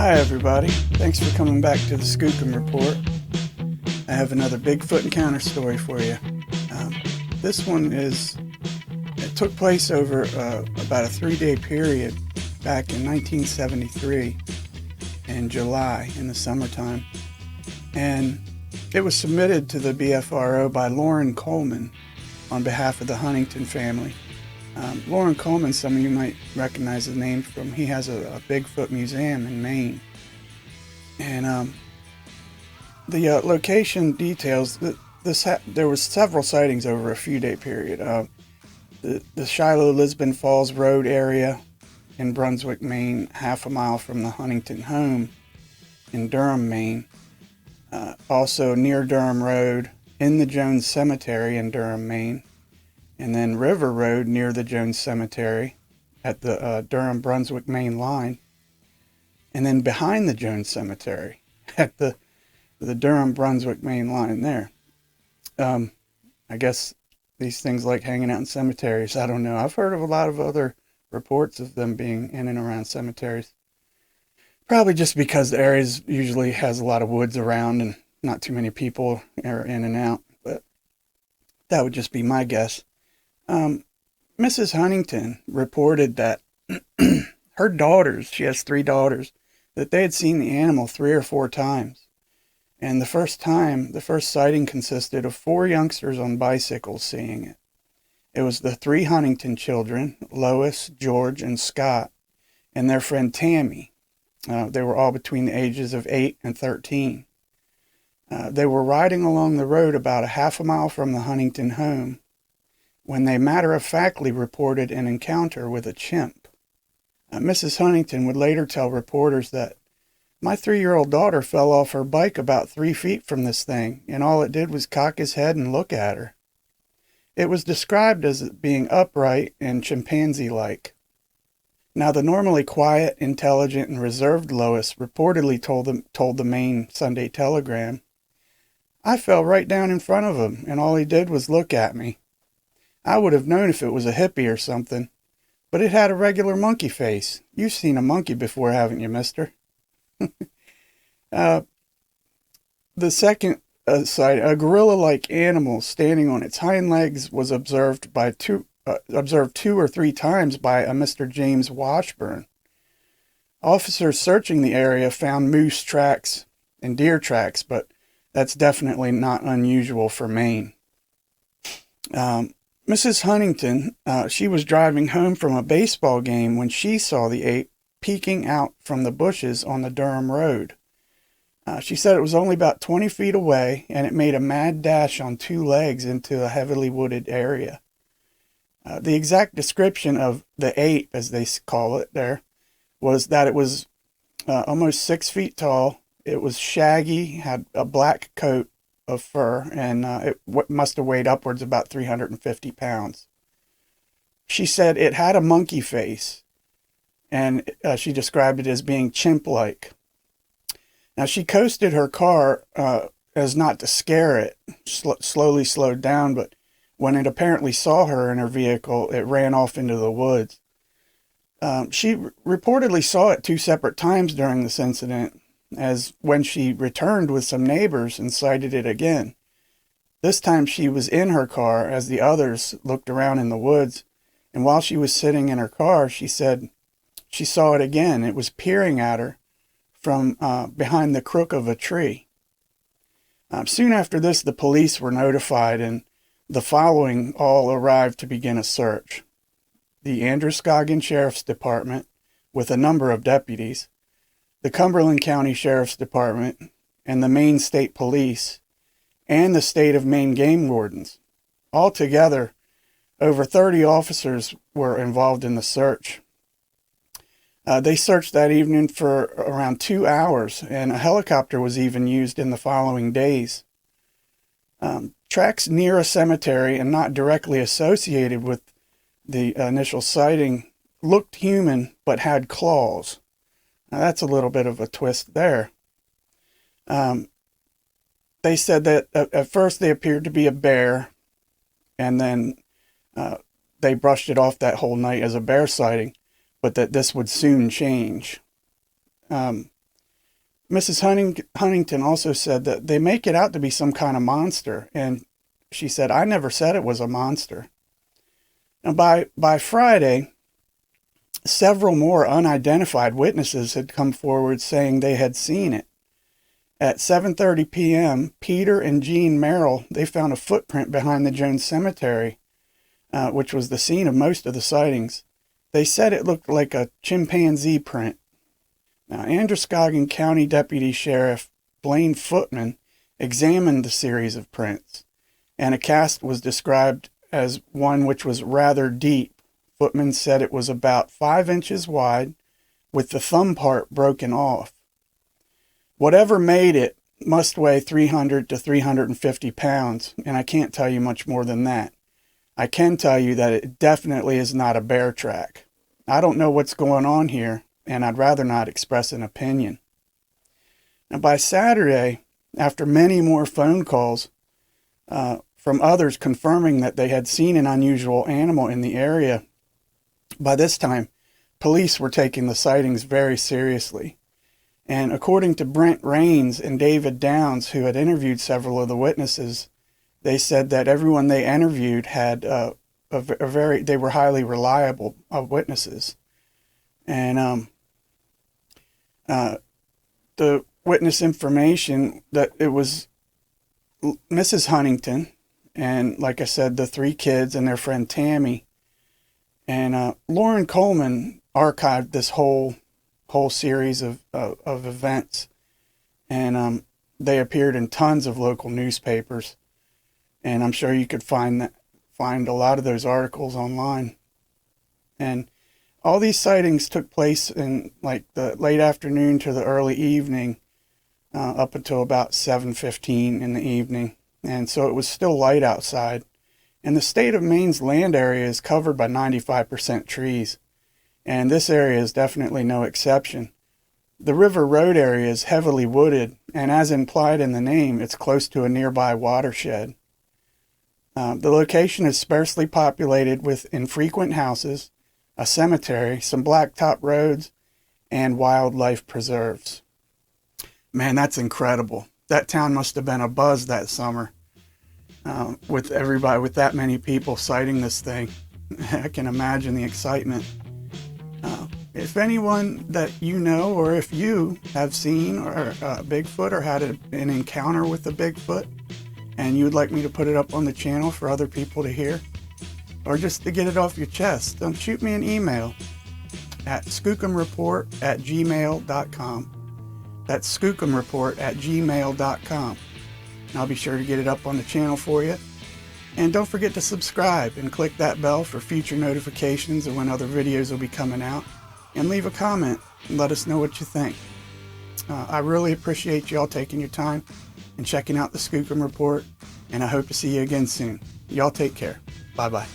Hi everybody, thanks for coming back to the Skookum Report. I have another Bigfoot encounter story for you. This one it took place over about a 3-day period back in 1973 in July in the summertime. And it was submitted to the BFRO by Lauren Coleman on behalf of the Huntington family. Lauren Coleman, some of you might recognize the name from, he has a Bigfoot museum in Maine. And the location details, there was several sightings over a few-day period. The Shiloh-Lisbon Falls Road area in Brunswick, Maine, half a mile from the Huntington home in Durham, Maine. Also near Durham Road in the Jones Cemetery in Durham, Maine. And then River Road near the Jones Cemetery at the Durham-Brunswick Maine line. And then behind the Jones Cemetery at the Durham-Brunswick Maine line there. I guess these things like hanging out in cemeteries, I don't know. I've heard of a lot of other reports of them being in and around cemeteries. Probably just because the area usually has a lot of woods around and not too many people are in and out. But that would just be my guess. Mrs. Huntington reported that her daughters, she has 3 daughters, that they had seen the animal 3 or 4 times. And the first sighting consisted of 4 youngsters on bicycles seeing it. It was the 3 Huntington children, Lois, George, and Scott, and their friend Tammy. They were all between the ages of 8 and 13. They were riding along the road about a half a mile from the Huntington home when they matter-of-factly reported an encounter with a chimp. Mrs. Huntington would later tell reporters that, "My 3-year-old daughter fell off her bike about 3 feet from this thing, and all it did was cock his head and look at her." It was described as being upright and chimpanzee-like. Now, the normally quiet, intelligent, and reserved Lois reportedly told the Maine Sunday Telegram, "I fell right down in front of him, and all he did was look at me. I would have known if it was a hippie or something, but it had a regular monkey face. You've seen a monkey before, haven't you, mister?" The second sight, a gorilla-like animal standing on its hind legs, was observed 2 or 3 times by a Mr. James Washburn. Officers searching the area found moose tracks and deer tracks, but that's definitely not unusual for Maine. Mrs. Huntington, she was driving home from a baseball game when she saw the ape peeking out from the bushes on the Durham Road. She said it was only about 20 feet away, and it made a mad dash on 2 legs into a heavily wooded area. The exact description of the ape, as they call it there, was that it was almost 6 feet tall. It was shaggy, had a black coat of fur, and it must have weighed upwards about 350 pounds. She said it had a monkey face, and she described it as being chimp-like. Now, she coasted her car as not to scare it, slowly slowed down, but when it apparently saw her in her vehicle, it ran off into the woods. She reportedly saw it 2 separate times during this incident, as when she returned with some neighbors and sighted it again. This time she was in her car as the others looked around in the woods, and while she was sitting in her car, she said she saw it again. It was peering at her from behind the crook of a tree. Soon after this, the police were notified, and the following all arrived to begin a search: the Androscoggin Sheriff's Department, with a number of deputies, the Cumberland County Sheriff's Department, and the Maine State Police, and the State of Maine Game Wardens. Altogether, over 30 officers were involved in the search. They searched that evening for around 2 hours, and a helicopter was even used in the following days. Tracks near a cemetery and not directly associated with the initial sighting looked human but had claws. Now, that's a little bit of a twist there. They said that at first they appeared to be a bear, and then they brushed it off that whole night as a bear sighting, but that this would soon change. Mrs. Huntington also said that they make it out to be some kind of monster, and she said, "I never said it was a monster." Now, by Friday, several more unidentified witnesses had come forward saying they had seen it. At 7:30 p.m., Peter and Jean Merrill, they found a footprint behind the Jones Cemetery, which was the scene of most of the sightings. They said it looked like a chimpanzee print. Now, Androscoggin County Deputy Sheriff Blaine Footman examined the series of prints, and a cast was described as one which was rather deep. Footman said it was about 5 inches wide, with the thumb part broken off. Whatever made it must weigh 300 to 350 pounds, and I can't tell you much more than that. I can tell you that it definitely is not a bear track. I don't know what's going on here, and I'd rather not express an opinion. Now, by Saturday, after many more phone calls from others confirming that they had seen an unusual animal in the area, by this time, police were taking the sightings very seriously. And according to Brent Raines and David Downs, who had interviewed several of the witnesses, they said that everyone they interviewed had they were highly reliable witnesses. And the witness information that it was Mrs. Huntington, and like I said, the 3 kids and their friend Tammy. And Lauren Coleman archived this whole series of events, and they appeared in tons of local newspapers, and I'm sure you could find a lot of those articles online. And all these sightings took place in like the late afternoon to the early evening, up until about 7:15 in the evening, and so it was still light outside. And the state of Maine's land area is covered by 95% trees, and this area is definitely no exception. The River Road area is heavily wooded, and as implied in the name, it's close to a nearby watershed. The location is sparsely populated with infrequent houses, a cemetery, some blacktop roads, and wildlife preserves. Man, that's incredible. That town must have been abuzz that summer. With everybody, with that many people sighting this thing. I can imagine the excitement. If anyone that you know, or if you have seen Bigfoot or had an encounter with a Bigfoot, and you would like me to put it up on the channel for other people to hear, or just to get it off your chest, then shoot me an email at skookumreport@gmail.com. That's skookumreport@gmail.com. And I'll be sure to get it up on the channel for you. And don't forget to subscribe and click that bell for future notifications of when other videos will be coming out. And leave a comment and let us know what you think. I really appreciate y'all taking your time and checking out the Skookum Report. And I hope to see you again soon. Y'all take care. Bye-bye.